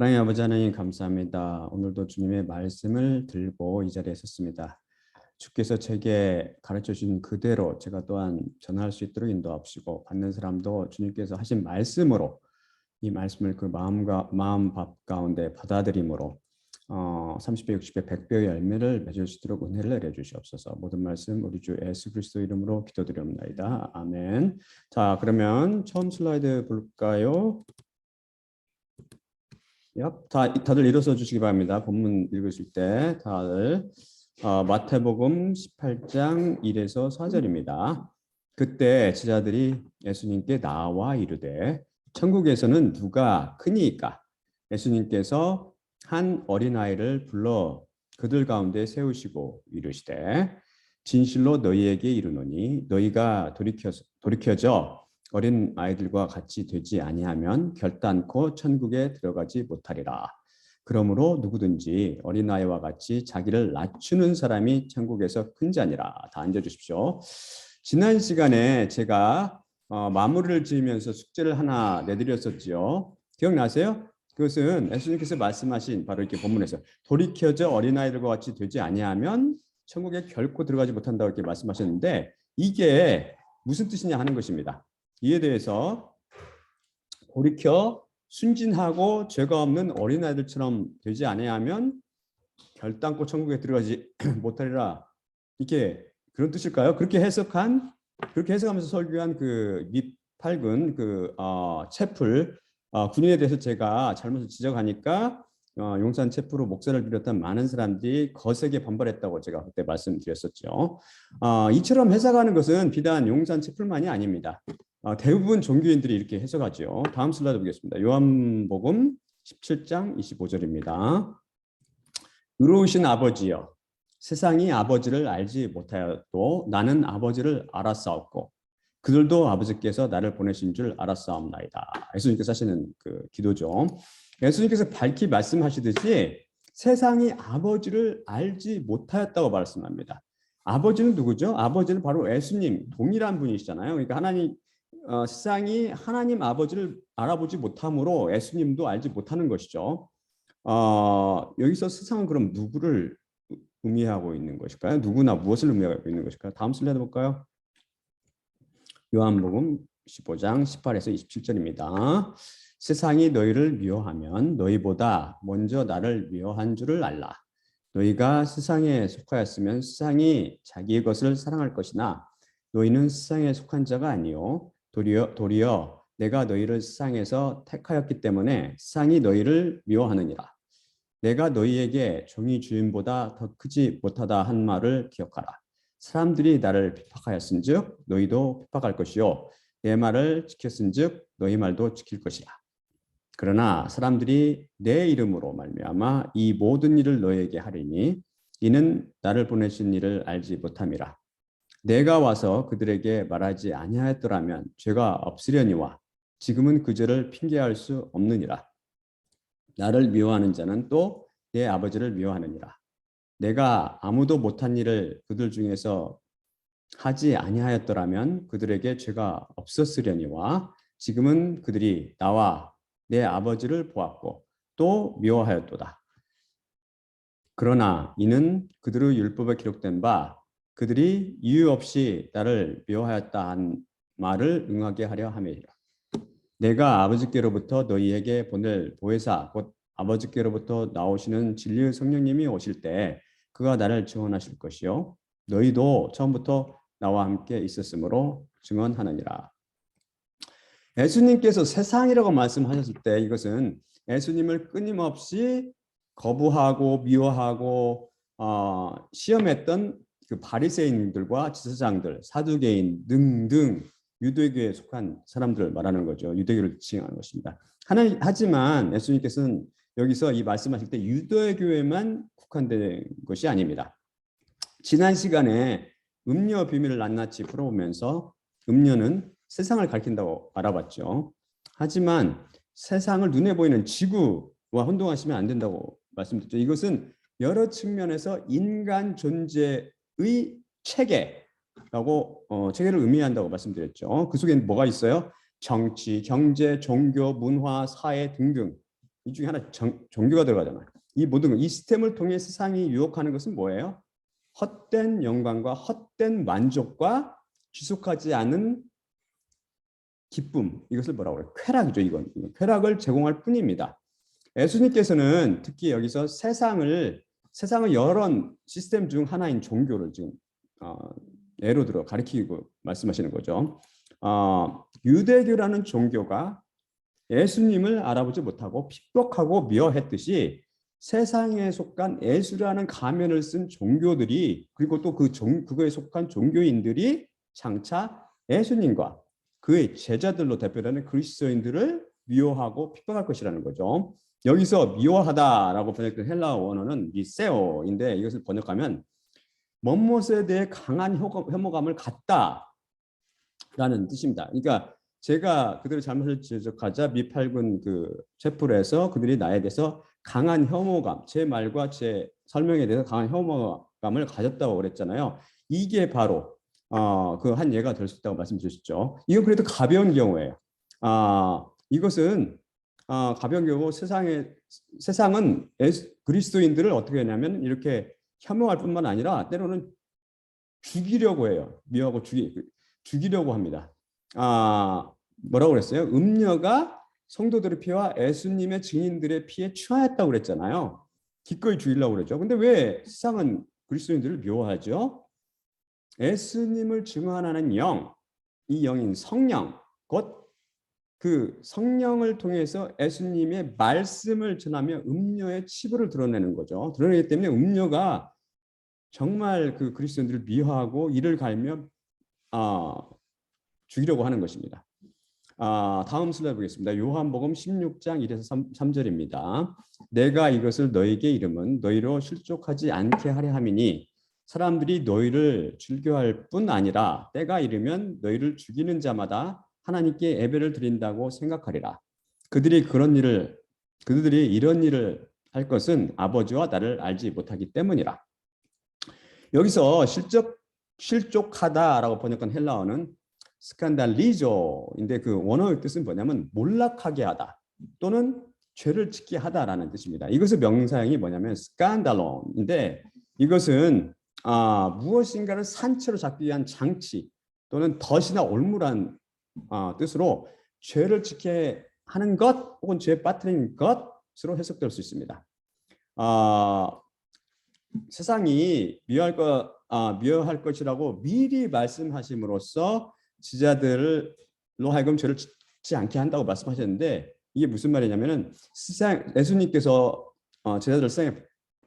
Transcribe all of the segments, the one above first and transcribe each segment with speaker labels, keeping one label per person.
Speaker 1: 하나님 아버지 하나님 감사합니다. 오늘도 주님의 말씀을 들고 이 자리에 섰습니다. 주께서 제게 가르쳐 주신 그대로 제가 또한 전할 수 있도록 인도하시고 받는 사람도 주님께서 하신 말씀으로 이 말씀을 그 마음 밥 가운데 받아들임으로 30배, 60배, 100배의 열매를 맺을 수 있도록 은혜를 내려 주시옵소서. 모든 말씀 우리 주 예수 그리스도 이름으로 기도드립니다. 아멘. 자, 그러면 처음 슬라이드 볼까요? 다들 일어서 주시기 바랍니다. 본문 읽으실 때 다들 마태복음 18장 1에서 4절입니다. 그때 제자들이 예수님께 나와 이르되 천국에서는 누가 크니이까? 예수님께서 한 어린아이를 불러 그들 가운데 세우시고 이르시되 진실로 너희에게 이르노니 너희가 돌이켜져 어린 아이들과 같이 되지 아니하면 결단코 천국에 들어가지 못하리라. 그러므로 누구든지 어린아이와 같이 자기를 낮추는 사람이 천국에서 큰 자니라. 다 앉아주십시오. 지난 시간에 제가 마무리를 지으면서 숙제를 하나 내드렸었지요. 기억나세요? 그것은 예수님께서 말씀하신 바로 이렇게 본문에서 돌이켜져 어린아이들과 같이 되지 아니하면 천국에 결코 들어가지 못한다고 이렇게 말씀하셨는데 이게 무슨 뜻이냐 하는 것입니다. 이에 대해서 돌이켜 순진하고 죄가 없는 어린아이들처럼 되지 아니하면 결단코 천국에 들어가지 못하리라. 이게 그런 뜻일까요? 그렇게 해석하면서 설교한 그 밑팔근 그 채플 군인에 대해서 제가 잘못을 지적하니까 용산 채플로 목사를 비롯한 많은 사람들이 거세게 반발했다고 제가 그때 말씀드렸었죠. 이처럼 해석하는 것은 비단 용산 채플만이 아닙니다. 대부분 종교인들이 이렇게 해석하죠. 다음 슬라이드 보겠습니다. 요한복음 17장 25절입니다. 의로우신 아버지여, 세상이 아버지를 알지 못하여도 나는 아버지를 알았사옵고 그들도 아버지께서 나를 보내신 줄 알았사옵나이다. 예수님께서 하시는 그 기도죠. 예수님께서 밝히 말씀하시듯이 세상이 아버지를 알지 못하였다고 말씀합니다. 아버지는 누구죠? 아버지는 바로 예수님, 동일한 분이시잖아요. 그러니까 세상이 하나님 아버지를 알아보지 못함으로 예수님도 알지 못하는 것이죠. 여기서 세상은 그럼 누구를 의미하고 있는 것일까요? 누구나 무엇을 의미하고 있는 것일까요? 다음 슬라이드 볼까요? 요한복음 15장 18에서 27절입니다. 세상이 너희를 미워하면 너희보다 먼저 나를 미워한 줄을 알라. 너희가 세상에 속하였으면 세상이 자기의 것을 사랑할 것이나 너희는 세상에 속한 자가 아니요 도리어 내가 너희를 세상에서 택하였기 때문에 세상이 너희를 미워하느니라. 내가 너희에게 종이 주인보다 더 크지 못하다 한 말을 기억하라. 사람들이 나를 핍박하였은즉 너희도 핍박할 것이요 내 말을 지켰은즉 너희 말도 지킬 것이라. 그러나 사람들이 내 이름으로 말미암아 이 모든 일을 너희에게 하리니 이는 나를 보내신 이를 알지 못함이라. 내가 와서 그들에게 말하지 아니하였더라면 죄가 없으려니와 지금은 그 죄를 핑계할 수 없느니라. 나를 미워하는 자는 또 내 아버지를 미워하느니라. 내가 아무도 못한 일을 그들 중에서 하지 아니하였더라면 그들에게 죄가 없었으려니와 지금은 그들이 나와 내 아버지를 보았고 또 미워하였도다. 그러나 이는 그들의 율법에 기록된 바 그들이 이유 없이 나를 미워하였다 한 말을 응하게 하려 함이라. 내가 아버지께로부터 너희에게 보낼 보혜사 곧 아버지께로부터 나오시는 진리의 성령님이 오실 때 그가 나를 증언하실 것이요 너희도 처음부터 나와 함께 있었으므로 증언하느니라. 예수님께서 세상이라고 말씀하셨을 때 이것은 예수님을 끊임없이 거부하고 미워하고 시험했던 그 바리새인들과 지도자들, 사두개인 등등 유대교에 속한 사람들을 말하는 거죠. 유대교를 지칭하는 것입니다. 하지만 예수님께서는 여기서 이 말씀하실 때 유대교에만 국한된 것이 아닙니다. 지난 시간에 음료 비밀을 낱낱이 풀어보면서 음료는 세상을 가리킨다고 알아봤죠. 하지만 세상을 눈에 보이는 지구와 혼동하시면 안 된다고 말씀드렸죠. 이것은 여러 측면에서 인간 존재의 체계라고 체계를 의미한다고 말씀드렸죠. 그 속에 뭐가 있어요? 정치, 경제, 종교, 문화, 사회 등등 이 중에 하나 종교가 들어가잖아요. 이 모든 이 시스템을 통해 세상이 유혹하는 것은 뭐예요? 헛된 영광과 헛된 만족과 지속하지 않은 기쁨. 이것을 뭐라고 그래요? 쾌락이죠. 이건 쾌락을 제공할 뿐입니다. 예수님께서는 특히 여기서 세상을 여러 시스템 중 하나인 종교를 지금 예로 들어 가리키고 말씀하시는 거죠. 유대교라는 종교가 예수님을 알아보지 못하고 핍박하고 미워했듯이 세상에 속한 예수라는 가면을 쓴 종교들이 그리고 또 그거에 속한 종교인들이 장차 예수님과 그의 제자들로 대표되는 그리스도인들을 미워하고 핍박할 것이라는 거죠. 여기서 미워하다라고 번역된 헬라어 원어는 미세오인데 이것을 번역하면 뭐뭇에 대해 강한 혐오감을 갖다라는 뜻입니다. 그러니까 제가 그들의 잘못을 지적하자 미팔군 그 채플에서 그들이 나에 대해서 강한 혐오감, 제 말과 제 설명에 대해서 강한 혐오감을 가졌다고 그랬잖아요. 이게 바로 그 한 예가 될 수 있다고 말씀드렸죠. 이건 그래도 가벼운 경우예요. 이것은 가벼운 경우 세상은 그리스도인들을 어떻게 하냐면 이렇게 혐오할 뿐만 아니라 때로는 죽이려고 해요. 미워하고 죽이려고 합니다. 뭐라고 그랬어요? 음녀가 성도들의 피와 예수님의 증인들의 피에 취하였다고 그랬잖아요. 기꺼이 죽이려고 그랬죠. 근데 왜 세상은 그리스도인들을 미워하죠? 예수님을 증언하는 영, 이 영인 성령, 곧 그 성령을 통해서 예수님의 말씀을 전하며 음녀의 치부를 드러내는 거죠. 드러내기 때문에 음녀가 정말 그 그리스도인들을 미워하고 이를 갈며 죽이려고 하는 것입니다. 다음 슬라이드 보겠습니다. 요한복음 16장 1에서 3절입니다. 내가 이것을 너에게 이름은 너희로 실족하지 않게 하려 함이니 사람들이 너희를 즐겨할 뿐 아니라 때가 이르면 너희를 죽이는 자마다 하나님께 예배를 드린다고 생각하리라. 그들이 이런 일을 할 것은 아버지와 나를 알지 못하기 때문이라. 여기서 실족하다라고 번역한 헬라어는 스칸달리조인데 그 원어의 뜻은 뭐냐면 몰락하게 하다 또는 죄를 짓게 하다라는 뜻입니다. 이것의 명사형이 뭐냐면 스칸달론인데 이것은 무엇인가를 산채로 잡기 위한 장치 또는 덫이나 올무란 뜻으로 죄를 짓게 하는 것 혹은 죄에 빠뜨리는 것으로 해석될 수 있습니다. 세상이 미워할 것이라고 미리 말씀하심으로써 지자들로 하여금 죄를 짓지 않게 한다고 말씀하셨는데 이게 무슨 말이냐면은 예수님께서 제자들을 세상에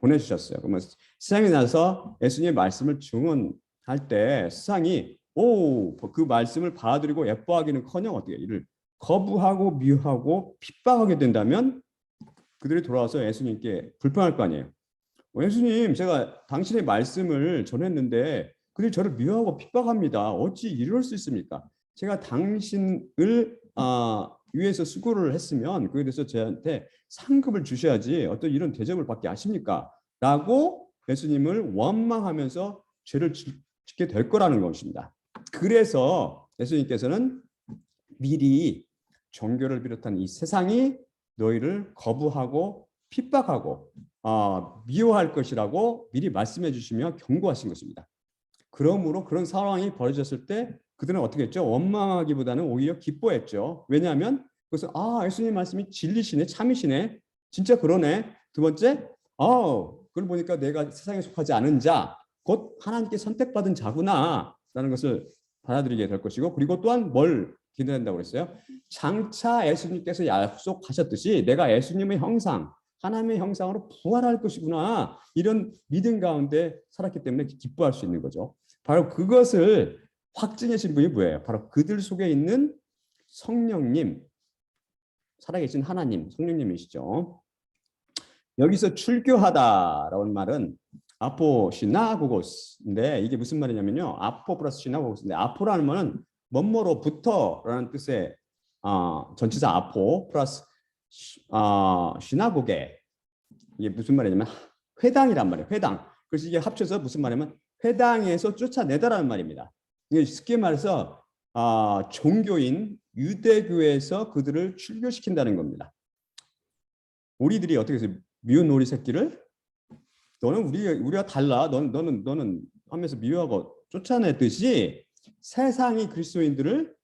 Speaker 1: 보내주셨어요. 그러면 세상에 나서 예수님의 말씀을 증언할 때 세상이 그 말씀을 받아들이고 예뻐하기는커녕 어떻게 이를 거부하고 미워하고 핍박하게 된다면 그들이 돌아와서 예수님께 불평할 거 아니에요. 예수님, 제가 당신의 말씀을 전했는데 그들이 저를 미워하고 핍박합니다. 어찌 이럴 수 있습니까? 제가 당신을 위해서 수고를 했으면 그에 대해서 저한테 상급을 주셔야지 어떤 이런 대접을 받게 하십니까? 라고 예수님을 원망하면서 죄를 짓게 될 거라는 것입니다. 그래서 예수님께서는 미리 종교를 비롯한 이 세상이 너희를 거부하고 핍박하고 미워할 것이라고 미리 말씀해 주시며 경고하신 것입니다. 그러므로 그런 상황이 벌어졌을 때 그들은 어떻게 했죠? 원망하기보다는 오히려 기뻐했죠. 왜냐하면 그것은 예수님 말씀이 진리시네, 참이시네, 진짜 그러네. 두 번째, 그걸 보니까 내가 세상에 속하지 않은 자, 곧 하나님께 선택받은 자구나라는 것을 받아들이게 될 것이고, 그리고 또한 뭘 기대한다고 그랬어요? 장차 예수님께서 약속하셨듯이 내가 예수님의 형상, 하나님의 형상으로 부활할 것이구나, 이런 믿음 가운데 살았기 때문에 기뻐할 수 있는 거죠. 바로 그것을 확증해 준 분이 뭐예요? 바로 그들 속에 있는 성령님, 살아계신 하나님, 성령님이시죠. 여기서 출교하다라는 말은 아포시나고고스인데 이게 무슨 말이냐면요. 아포 플러스 시나고고스인데 아포라는 말은 뭐뭐로부터라는 뜻의 전치사 아포 플러스 시나고게, 이게 무슨 말이냐면 회당이란 말이에요. 회당. 그래서 이게 합쳐서 무슨 말이냐면 회당에서 쫓아내다라는 말입니다. 이게 쉽게 말해서 종교인 유대교에서 그들을 출교시킨다는 겁니다. 오리들이 어떻게 해서 미운 오리 새끼를 너는 우리가 달라. 너는 하면서 미워하고 쫓아냈듯이 세상이 그리스도인들을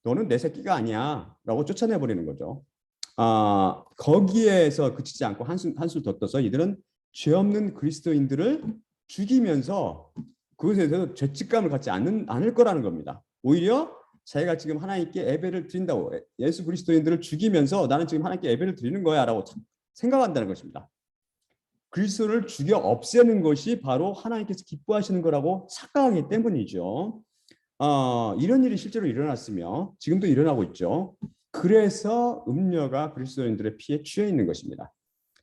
Speaker 1: 너는 내 새끼가 아니야라고 쫓아내 버리는 거죠. 거기에서 그치지 않고 한술 더 떠서 이들은 죄 없는 그리스도인들을 죽이면서 그것에 대해서 죄책감을 갖지 않을 거라는 겁니다. 오히려 자기가 지금 하나님께 예배를 드린다고 예수 그리스도인들을 죽이면서 나는 지금 하나님께 예배를 드리는 거야라고 생각한다는 것입니다. 그리스도를 죽여 없애는 것이 바로 하나님께서 기뻐하시는 거라고 착각하기 때문이죠. 이런 일이 실제로 일어났으며 지금도 일어나고 있죠. 그래서 음녀가 그리스도인들의 피에 취해 있는 것입니다.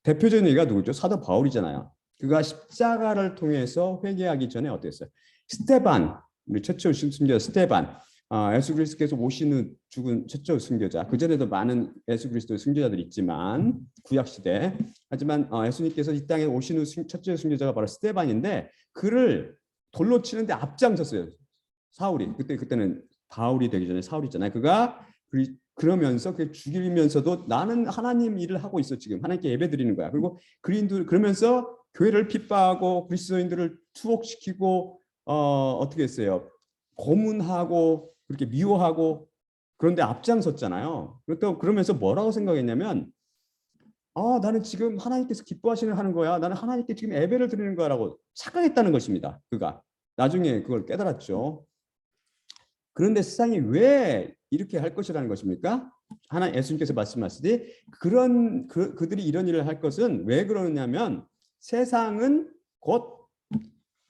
Speaker 1: 대표적인 얘기가 누구죠? 사도 바울이잖아요. 그가 십자가를 통해서 회개하기 전에 어땠어요? 스테반, 우리 최초 순교자 스테반, 예수 그리스도께서 오신 후 죽은 최초 순교자. 그 전에도 많은 예수 그리스도의 순교자들이 있지만 구약 시대. 하지만 예수님께서 이 땅에 오신 후 최초 순교자가 바로 스테반인데 그를 돌로 치는데 앞장섰어요. 사울이. 그때는 바울이 되기 전에 사울이잖아요. 그가 그러면서 그 죽이면서도 나는 하나님 일을 하고 있어 지금 하나님께 예배드리는 거야. 그리고 그러면서 교회를 핍박하고 그리스도인들을 투옥시키고 어떻게 했어요? 고문하고 그렇게 미워하고 그런데 앞장섰잖아요. 그러면서 뭐라고 생각했냐면 나는 지금 하나님께서 기뻐하시는 하는 거야. 나는 하나님께 지금 예배를 드리는 거야라고 착각했다는 것입니다. 그가 나중에 그걸 깨달았죠. 그런데 세상이 왜 이렇게 할 것이라는 것입니까? 예수님께서 말씀하시되 그들이 이런 일을 할 것은 왜 그러냐면 세상은 곧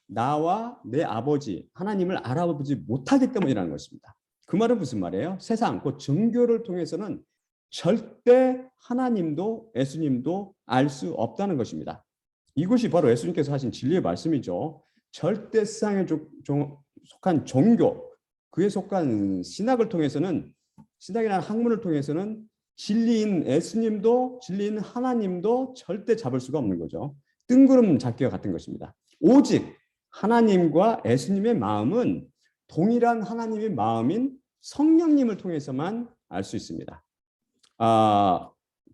Speaker 1: 나와 내 아버지 하나님을 알아보지 못하기 때문이라는 것입니다. 그 말은 무슨 말이에요? 세상 곧 종교를 통해서는 절대 하나님도 예수님도 알 수 없다는 것입니다. 이것이 바로 예수님께서 하신 진리의 말씀이죠. 절대 세상에 속한 종교, 그에 속한 신학을 통해서는 신학이라는 학문을 통해서는 진리인 예수님도 진리인 하나님도 절대 잡을 수가 없는 거죠. 뜬구름 잡기와 같은 것입니다. 오직 하나님과 예수님의 마음은 동일한 하나님의 마음인 성령님을 통해서만 알 수 있습니다.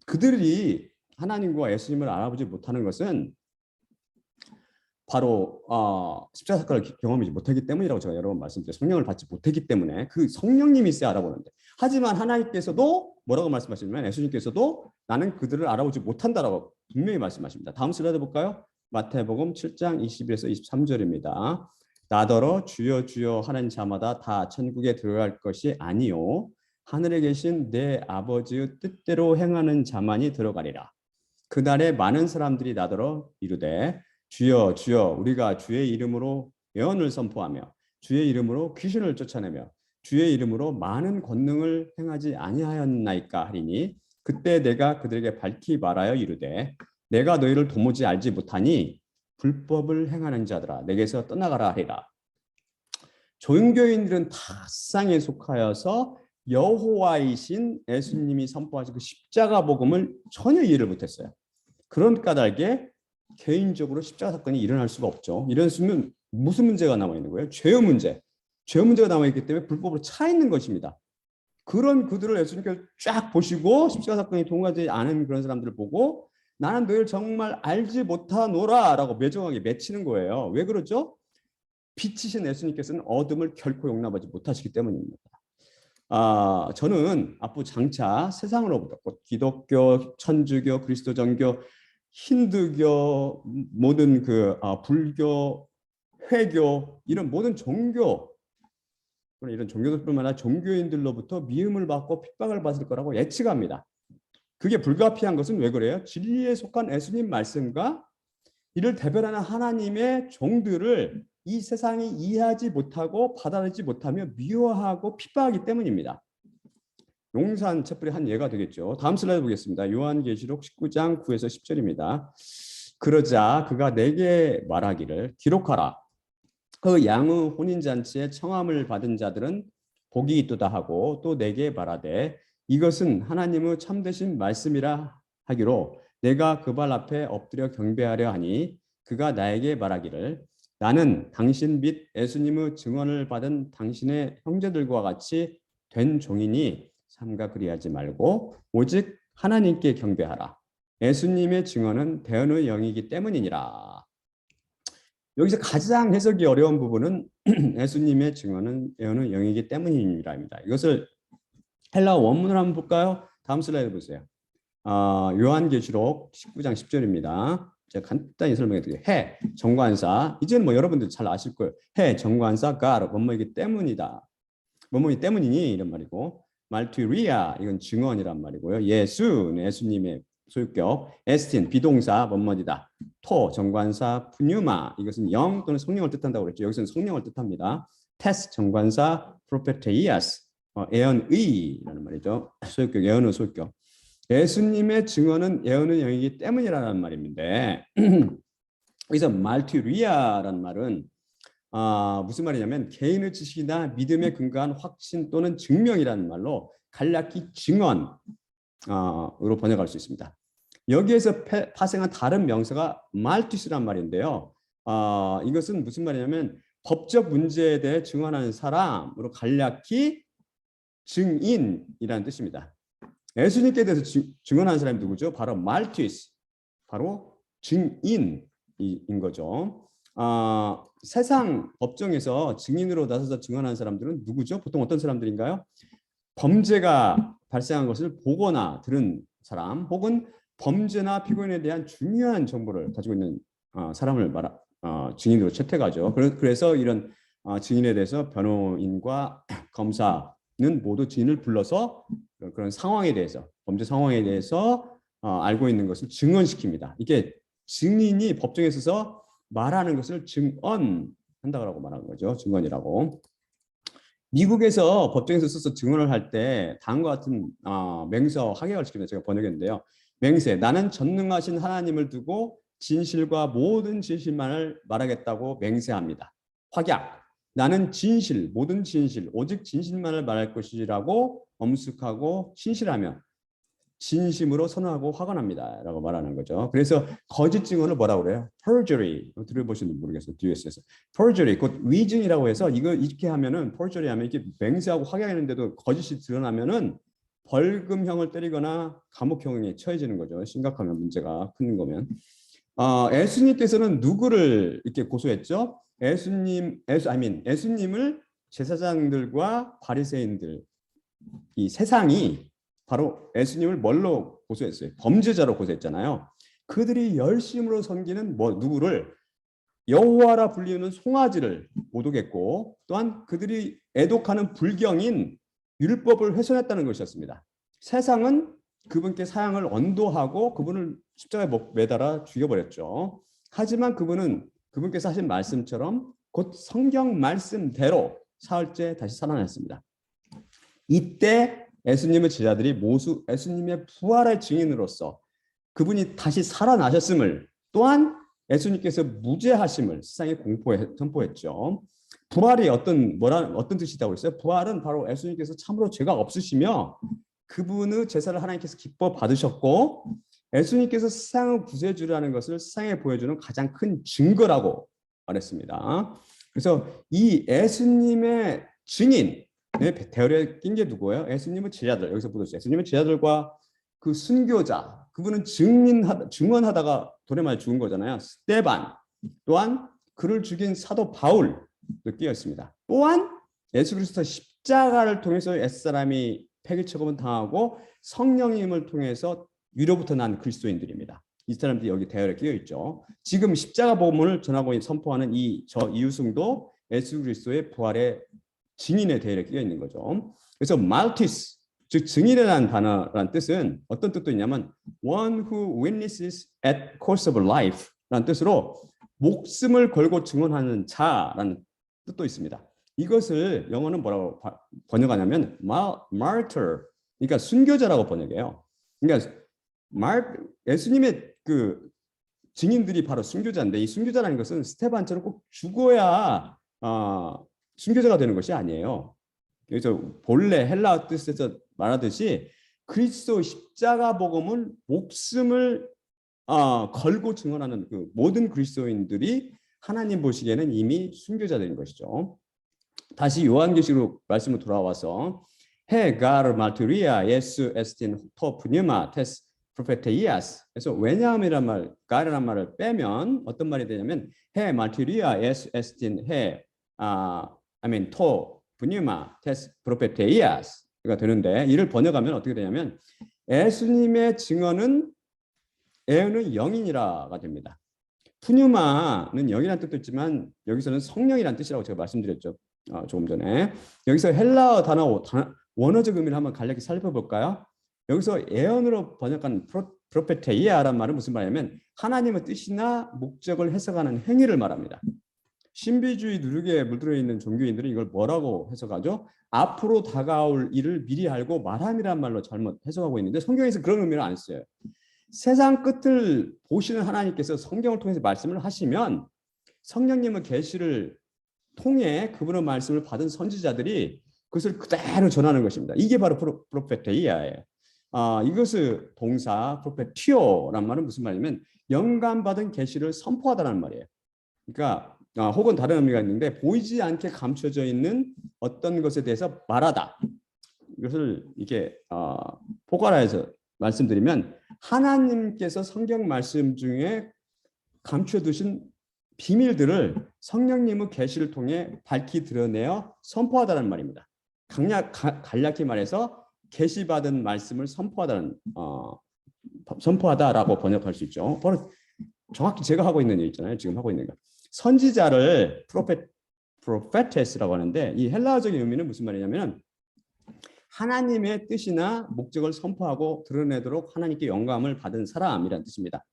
Speaker 1: 그들이 하나님과 예수님을 알아보지 못하는 것은 바로 십자가 사건을 경험하지 못하기 때문이라고 제가 여러 번 말씀드렸죠. 성령을 받지 못했기 때문에 그 성령님이 있어야 알아보는데 하지만 하나님께서도 뭐라고 말씀하시냐면 예수님께서도 나는 그들을 알아보지 못한다라고 분명히 말씀하십니다. 다음 슬라이드 볼까요? 마태복음 7장 21에서 23절입니다. 나더러 주여 주여 하는 자마다 다 천국에 들어갈 것이 아니요 하늘에 계신 내 아버지의 뜻대로 행하는 자만이 들어가리라. 그날에 많은 사람들이 나더러 이르되 주여 주여 우리가 주의 이름으로 예언을 선포하며 주의 이름으로 귀신을 쫓아내며 주의 이름으로 많은 권능을 행하지 아니하였나이까 하리니 그때 내가 그들에게 밝히 말하여 이르되 내가 너희를 도무지 알지 못하니 불법을 행하는 자들아 내게서 떠나가라 하리라. 종교인들은 다 세상에 속하여서 여호와이신 예수님이 선포하신 그 십자가 복음을 전혀 이해를 못했어요. 그런 까닭에 개인적으로 십자가 사건이 일어날 수가 없죠. 이랬으면 무슨 문제가 남아 있는 거예요? 죄의 문제. 죄의 문제가 남아 있기 때문에 불법으로 차 있는 것입니다. 그런 그들을 예수님께서 쫙 보시고 십자가 사건이 통과되지 않은 그런 사람들을 보고 나는 너희를 정말 알지 못하노라라고 매정하게 맺히는 거예요. 왜 그러죠? 빛이신 예수님께서는 어둠을 결코 용납하지 못하시기 때문입니다. 저는 앞으로 장차 세상으로부터 기독교, 천주교, 그리스도정교, 힌두교, 모든 불교, 회교 이런 모든 종교 이런 종교들뿐만 아니라 종교인들로부터 미움을 받고 핍박을 받을 거라고 예측합니다. 그게 불가피한 것은 왜 그래요? 진리에 속한 예수님 말씀과 이를 대변하는 하나님의 종들을 이 세상이 이해하지 못하고 받아들이지 못하며 미워하고 핍박하기 때문입니다. 용산 촛불의 한 예가 되겠죠. 다음 슬라이드 보겠습니다. 요한계시록 19장 9에서 10절입니다. 그러자 그가 내게 말하기를 기록하라. 그 양의 혼인잔치에 청함을 받은 자들은 복이 있도다 하고 또 내게 말하되 이것은 하나님의 참되신 말씀이라 하기로 내가 그 발 앞에 엎드려 경배하려 하니 그가 나에게 말하기를 나는 당신 및 예수님의 증언을 받은 당신의 형제들과 같이 된 종이니 삼가 그리하지 말고 오직 하나님께 경배하라. 예수님의 증언은 대언의 영이기 때문이니라. 여기서 가장 해석이 어려운 부분은 예수님의 증언은 대언의 영이기 때문이니라입니다. 이것을 헬라 원문을 한번 볼까요? 다음 슬라이드 보세요. 요한계시록 19장 10절입니다. 제가 간단히 설명해 드릴게요. 해, 정관사. 이제는 뭐 여러분들 잘 아실 거예요. 해, 정관사, God, 뭐뭐이기 때문이다. 뭐뭐이 때문이니 이런 말이고, 말투리아 이건 증언이란 말이고요. 예수, 예수님의 소유격, 에스틴 비동사 뭐뭐이다. 토, 정관사, 푸뉴마 이것은 영 또는 성령을 뜻한다고 그랬죠. 여기서는 성령을 뜻합니다. 테스, 정관사, 프로페테이아스 예언의라는 말이죠. 소유격, 예언의 소유격. 예수님의 증언은 예언의 영이기 때문이라는 말인데 여기서 말투리아라는 말은 무슨 말이냐면 개인의 지식이나 믿음에 근거한 확신 또는 증명이라는 말로 간략히 증언으로 번역할 수 있습니다. 여기에서 파생한 다른 명사가 말투스란 말인데요. 이것은 무슨 말이냐면 법적 문제에 대해 증언하는 사람으로 간략히 증인이라는 뜻입니다. 예수님께 대해서 증언하는 사람이 누구죠? 바로 말투스, 바로 증인인 거죠. 세상 법정에서 증인으로 나서서 증언하는 사람들은 누구죠? 보통 어떤 사람들인가요? 범죄가 발생한 것을 보거나 들은 사람, 혹은 범죄나 피고인에 대한 중요한 정보를 가지고 있는 사람을 증인으로 채택하죠. 그래서 이런 증인에 대해서 변호인과 검사는 모두 증인을 불러서 그런 상황에 대해서, 범죄 상황에 대해서 알고 있는 것을 증언시킵니다. 이게 증인이 법정에 있어서 말하는 것을 증언한다고 말하는 거죠. 증언이라고. 미국에서 법정에서 써서 증언을 할 때 다음과 같은 맹세와 확약을 시킵니다. 제가 번역했는데요. 맹세, 나는 전능하신 하나님을 두고 진실과 모든 진실만을 말하겠다고 맹세합니다. 확약, 나는 진실, 모든 진실, 오직 진실만을 말할 것이라고 엄숙하고 신실하며 진심으로 선언하고 확언합니다. 라고 말하는 거죠. 그래서 거짓 증언을 뭐라고 그래요? perjury. 들어보시는지 모르겠어요. 뒤에서. perjury, 곧 위증이라고 해서 이거 이렇게 하면은 perjury 하면 이렇게 맹세하고 확약했는데도 거짓이 드러나면은 벌금형을 때리거나 감옥형에 처해지는 거죠. 심각하면 문제가 큰 거면. 예수님께서는 누구를 이렇게 고소했죠? 예수님을 제사장들과 바리새인들, 이 세상이 바로 예수님을 뭘로 고소했어요? 범죄자로 고소했잖아요. 그들이 열심으로 섬기는 누구를 여호와라 불리는 송아지를 모독했고, 또한 그들이 애독하는 불경인 율법을 훼손했다는 것이었습니다. 세상은 그분께 사형을 언도하고 그분을 십자가에 매달아 죽여버렸죠. 하지만 그분께서 하신 말씀처럼 곧 성경 말씀대로 사흘째 다시 살아났습니다. 이때 예수님의 제자들이 예수님의 부활의 증인으로서 그분이 다시 살아나셨음을, 또한 예수님께서 무죄하심을 세상에 선포했죠. 부활이 어떤 뜻이라고 했어요? 부활은 바로 예수님께서 참으로 죄가 없으시며 그분의 제사를 하나님께서 기뻐 받으셨고 예수님께서 세상의 구세주라는 것을 세상에 보여주는 가장 큰 증거라고 말했습니다. 그래서 이 예수님의 증인, 대열에 낀 게 누구예요? 예수님의 제자들. 여기서 보셨어요. 예수님의 제자들과 그 순교자, 그분은 증언하다가 돌에 맞아 죽은 거잖아요. 스데반, 또한 그를 죽인 사도 바울도 끼어 있습니다. 또한 예수 그리스도 십자가를 통해서 옛사람이 폐기처금을 당하고 성령님을 통해서 위로부터 난 그리스도인들입니다. 이 사람들이 여기 대열에 끼어 있죠. 지금 십자가 복음을 전하고 선포하는 저 이유승도 예수 그리스도의 부활의 증인의 대열에 끼어 있는 거죠. 그래서 말티스, 즉 증인이라는 단어라는 뜻은 어떤 뜻도 있냐면 one who witnesses at cost of life라는 뜻으로 목숨을 걸고 증언하는 자라는 뜻도 있습니다. 이것을 영어는 뭐라고 번역하냐면 martyr, 그러니까 순교자라고 번역해요. 그러니까 예수님의 그 증인들이 바로 순교자인데 이 순교자라는 것은 스테반처럼 꼭 죽어야 순교자가 되는 것이 아니에요. 여기서 본래 헬라 뜻에서 말하듯이 그리스도 십자가 복음은 목숨을 걸고 증언하는 그 모든 그리스도인들이 하나님 보시기에는 이미 순교자들인 것이죠. 다시 요한계시록 말씀으로 돌아와서 해 가르 말투리아 예수 에스틴 토 푸뉴마 테스 프로페테이아스. 그래서 왜냐함이란 말, 가이란 말을 빼면 어떤 말이 되냐면 해 마티리아 에스 에스틴 해 I mean 토 분유마 테스 프로페테이아스가 되는데 이를 번역하면 어떻게 되냐면 예수님의 증언은 에어는 영이니라가 됩니다. 푸뉴마는 영이라는 뜻도 있지만 여기서는 성령이라는 뜻이라고 제가 말씀드렸죠. 조금 전에. 여기서 헬라어 단어 원어적 의미를 한번 간략히 살펴볼까요? 여기서 예언으로 번역한 프로페테이아라는 말은 무슨 말이냐면 하나님의 뜻이나 목적을 해석하는 행위를 말합니다. 신비주의 누룩에 물들어 있는 종교인들은 이걸 뭐라고 해석하죠? 앞으로 다가올 일을 미리 알고 말함이라는 말로 잘못 해석하고 있는데 성경에서 그런 의미를 안 써요. 세상 끝을 보시는 하나님께서 성경을 통해서 말씀을 하시면 성령님의 계시를 통해 그분의 말씀을 받은 선지자들이 그것을 그대로 전하는 것입니다. 이게 바로 프로페테이아예요. 이것을 동사 프로페티오란 말은 무슨 말이냐면 영감받은 계시를 선포하다는 말이에요. 그러니까 혹은 다른 의미가 있는데 보이지 않게 감춰져 있는 어떤 것에 대해서 말하다. 이것을 이게 포괄화해서 말씀드리면 하나님께서 성경 말씀 중에 감춰두신 비밀들을 성령님의 계시를 통해 밝히 드러내어 선포하다는 말입니다. 간략히 말해서 계시받은 말씀을 선포하다라고 번역할 수 있죠. 바로 정확히 제가 하고 있는 일 있잖아요. 지금 하고 있는 거. 선지자를 프로페테스라고 하는데 이 헬라어적인 의미는 무슨 말이냐면 하나님의 뜻이나 목적을 선포하고 드러내도록 하나님께 영감을 받은 사람이라는 뜻입니다.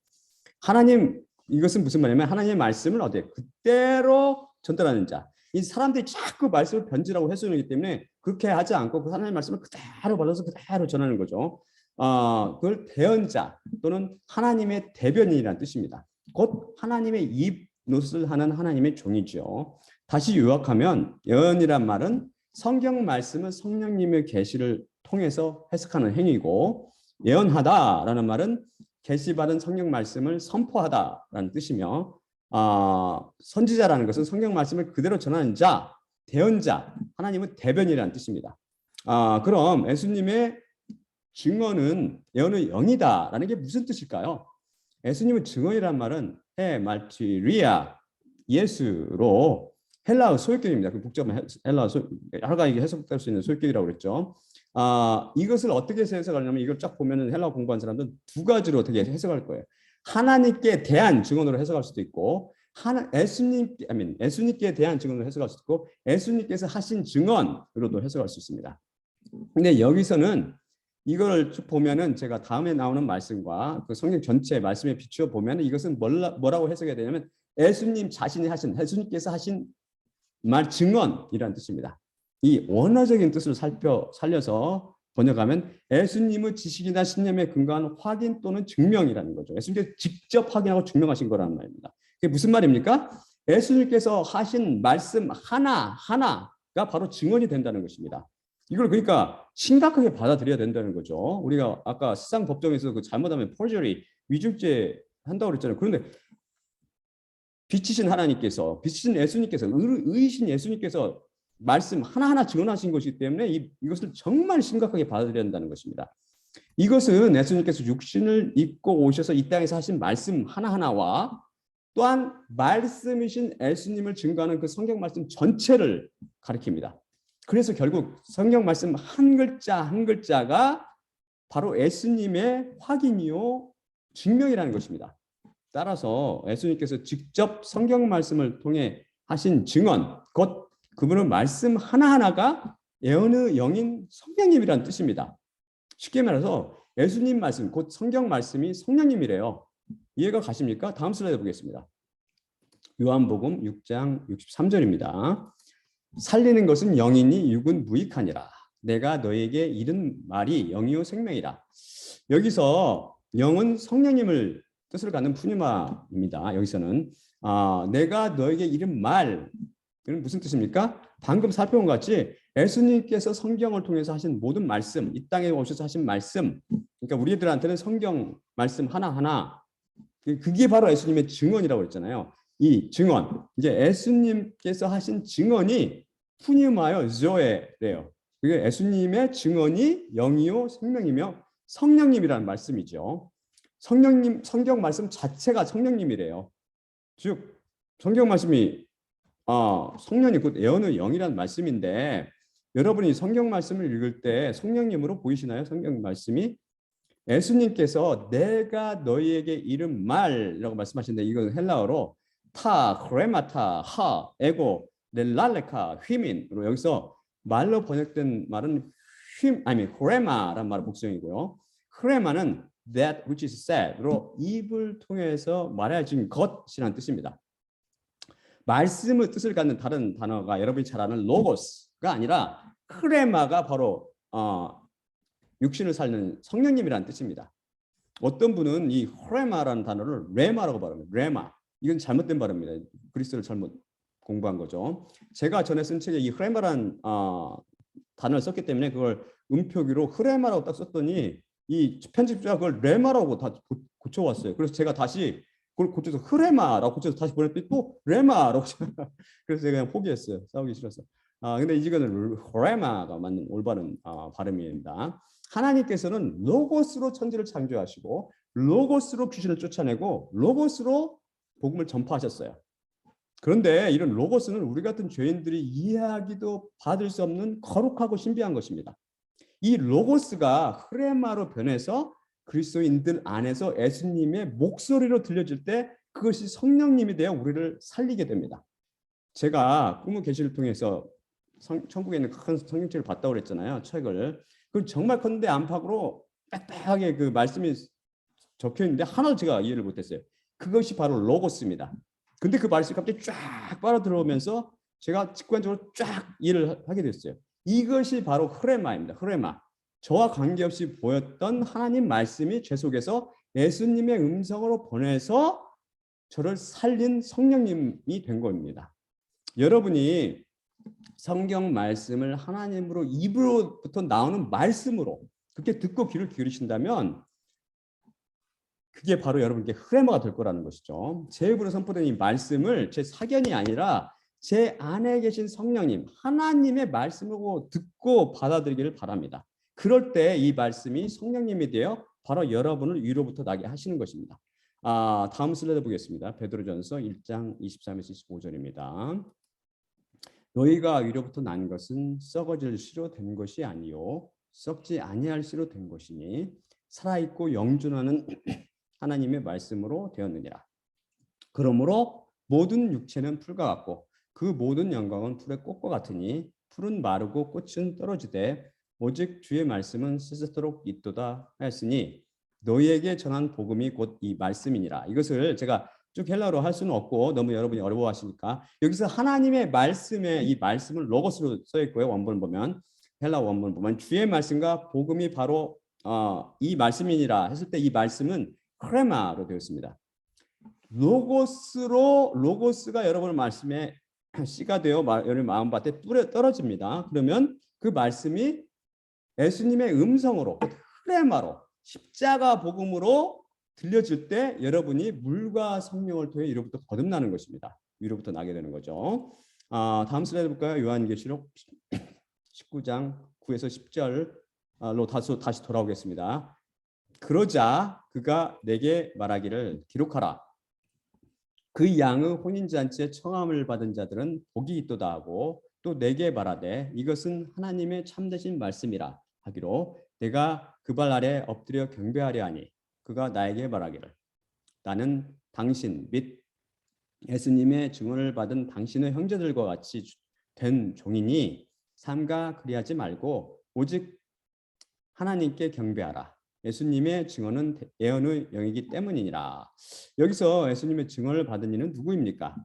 Speaker 1: 하나님 이것은 무슨 말이냐면 하나님의 말씀을 그대로 전달하는 자. 이 사람들이 자꾸 말씀을 변질하고 해석하기 때문에 그렇게 하지 않고 그 하나님의 말씀을 그대로 받아서 그대로 전하는 거죠. 그걸 대언자 또는 하나님의 대변인이라는 뜻입니다. 곧 하나님의 입 노릇을 하는 하나님의 종이죠. 다시 요약하면 예언이란 말은 성경 말씀은 성령님의 계시를 통해서 해석하는 행위고 예언하다라는 말은 계시받은 성경 말씀을 선포하다라는 뜻이며 선지자라는 것은 성경 말씀을 그대로 전하는 자, 대언자, 하나님의 대변이라는 뜻입니다. 그럼 예수님의 증언은 예언의 영이다라는 게 무슨 뜻일까요? 예수님의 증언이란 말은 말티리아 예수로 헬라어 소유격입니다. 그 복잡한 헬라어 여러 가지 해석될 수 있는 소유격이라고 그랬죠. 이것을 어떻게 해석하냐면 이걸 쫙 보면은 헬라어 공부한 사람들은 두 가지로 어떻게 해석할 거예요. 하나님께 대한 증언으로 해석할 수도 있고 예수님께 대한 증언으로 해석할 수도 있고 예수님께서 하신 증언으로도 해석할 수 있습니다. 근데 여기서는 이걸 쭉 보면은 제가 다음에 나오는 말씀과 그 성경 전체 말씀에 비추어 보면 이것은 뭐라고 해석해야 되냐면 예수님 자신이 하신 예수님께서 하신 말 증언이라는 뜻입니다. 이 원어적인 뜻을 살려서 번역하면 예수님의 지식이나 신념에 근거한 확인 또는 증명이라는 거죠. 예수님께서 직접 확인하고 증명하신 거라는 말입니다. 그게 무슨 말입니까? 예수님께서 하신 말씀 하나하나가 바로 증언이 된다는 것입니다. 이걸 그러니까 심각하게 받아들여야 된다는 거죠. 우리가 아까 세상 법정에서 그 잘못하면 포저리 위증죄 한다고 그랬잖아요. 그런데 빛이신 하나님께서, 빛이신 예수님께서, 의이신 예수님께서 말씀 하나하나 증언하신 것이기 때문에 이것을 정말 심각하게 받아들여야 한다는 것입니다. 이것은 예수님께서 육신을 입고 오셔서 이 땅에서 하신 말씀 하나하나와 또한 말씀이신 예수님을 증거하는 그 성경 말씀 전체를 가리킵니다. 그래서 결국 성경 말씀 한 글자 한 글자가 바로 예수님의 확인이요 증명이라는 것입니다. 따라서 예수님께서 직접 성경 말씀을 통해 하신 증언, 곧 그분의 말씀 하나하나가 예언의 영인 성령님이라는 뜻입니다. 쉽게 말해서 예수님 말씀, 곧 성경 말씀이 성령님이래요. 이해가 가십니까? 다음 슬라이드 보겠습니다. 요한복음 6장 63절입니다. 살리는 것은 영이니 육은 무익하니라. 내가 너에게 이른 말이 영이요 생명이라. 여기서 영은 성령님을 뜻을 갖는 푸니마입니다. 여기서는 내가 너에게 이른 말은 무슨 뜻입니까? 방금 살펴본 것 같이 예수님께서 성경을 통해서 하신 모든 말씀, 이 땅에 오셔서 하신 말씀, 그러니까 우리들한테는 성경 말씀 하나하나 그게 바로 예수님의 증언이라고 했잖아요. 이 증언, 이제 예수님께서 하신 증언이 푸니마요 조에래요. 그게 예수님의 증언이 영이요 생명이며 성령님이라는 말씀이죠. 성령님, 성경 말씀 자체가 성령님이래요. 즉 성경 말씀이 성령님, 곧 예언의 영이라는 말씀인데 여러분이 성경 말씀을 읽을 때 성령님으로 보이시나요? 성경 말씀이 예수님께서 내가 너희에게 이른 말이라고 말씀하시는데 이건 헬라어로 타, 크레마타, 하, 에고, 렐랄레카, 휘민으로 여기서 말로 번역된 말은 아니 크레마란 말의 복성이고요. 크레마는 that which is said로 입을 통해서 말해진 것이라는 뜻입니다. 말씀의 뜻을 갖는 다른 단어가 여러분이 잘 아는 로고스가 아니라 크레마가 바로 육신을 살는 성령님이라는 뜻입니다. 어떤 분은 이 크레마라는 단어를 레마라고 발음해요. 레마. 이건 잘못된 발음입니다. 그리스를 잘못 공부한 거죠. 제가 전에 쓴 책에 이 크레마라는 단어를 썼기 때문에 그걸 음표기로 흐레마라고 딱 썼더니 이 편집자가 그걸 레마라고 다 고쳐왔어요. 그래서 제가 다시 그걸 고쳐서 흐레마라고 고쳐서 다시 보냈더니 또 레마라고 그래서 제가 그냥 포기했어요. 싸우기 싫어서. 근데 이거는 흐레마가 맞는 올바른 발음입니다. 하나님께서는 로고스로 천지를 창조하시고 로고스로 귀신을 쫓아내고 로고스로 복음을 전파하셨어요. 그런데 이런 로고스는 우리 같은 죄인들이 이해하기도 받을 수 없는 거룩하고 신비한 것입니다. 이 로고스가 흐레마로 변해서 그리스도인들 안에서 예수님의 목소리로 들려질 때 그것이 성령님이 되어 우리를 살리게 됩니다. 제가 꿈의 계시를 통해서 천국에 있는 큰 성경책을 봤다고 그랬잖아요. 책을. 그 정말 컨대 안팎으로 빽빽하게 그 말씀이 적혀 있는데 하나도 제가 이해를 못했어요. 그것이 바로 로고스입니다. 근데 그 말씀이 갑자기 쫙 빨아들어오면서 제가 직관적으로 쫙 이해를 하게 됐어요. 이것이 바로 흐레마입니다. 흐레마. 저와 관계없이 보였던 하나님 말씀이 제 속에서 예수님의 음성으로 보내서 저를 살린 성령님이 된 겁니다. 여러분이 성경 말씀을 하나님으로 입으로부터 나오는 말씀으로 그렇게 듣고 귀를 기울이신다면 그게 바로 여러분께 흐레마가 될 거라는 것이죠. 제 입으로 선포된 이 말씀을 제 사견이 아니라 제 안에 계신 성령님, 하나님의 말씀으로 듣고 받아들이기를 바랍니다. 그럴 때 이 말씀이 성령님이 되어 바로 여러분을 위로부터 나게 하시는 것입니다. 다음 슬라이드 보겠습니다. 베드로전서 1장 23에서 25절입니다. 너희가 위로부터 난 것은 썩어질 씨로 된 것이 아니요 썩지 아니할 씨로 된 것이니 살아있고 영존하는 하나님의 말씀으로 되었느니라. 그러므로 모든 육체는 풀과 같고 그 모든 영광은 풀의 꽃과 같으니 풀은 마르고 꽃은 떨어지되 오직 주의 말씀은 세세토록 있도다 하였으니 너희에게 전한 복음이 곧 이 말씀이니라. 이것을 제가 쭉 헬라어로 할 수는 없고 너무 여러분이 어려워하시니까 여기서 하나님의 말씀에 이 말씀을 로고스로 써 있고요. 원본을 보면 헬라 원본을 보면 주의 말씀과 복음이 바로 이 말씀이니라 했을 때 이 말씀은 크레마로 되어 있습니다. 로고스가 여러분의 말씀에 씨가 되어 여러분의 마음밭에 떨어집니다. 그러면 그 말씀이 예수님의 음성으로 크레마로 십자가 복음으로 들려질 때 여러분이 물과 성령을 통해 위로부터 거듭나는 것입니다. 위로부터 나게 되는 거죠. 다음 슬라이드 볼까요? 요한계시록 19장 9에서 10절로 다시 돌아오겠습니다. 그러자 그가 내게 말하기를 기록하라. 그 양의 혼인잔치에 청함을 받은 자들은 복이 있도다 하고 또 내게 말하되 이것은 하나님의 참되신 말씀이라 하기로 내가 그 발 아래 엎드려 경배하려 하니 그가 나에게 말하기를 나는 당신 및 예수님의 증언을 받은 당신의 형제들과 같이 된 종이니 삼가 그리하지 말고 오직 하나님께 경배하라. 예수님의 증언은 예언의 영이기 때문이니라. 여기서 예수님의 증언을 받은 이는 누구입니까?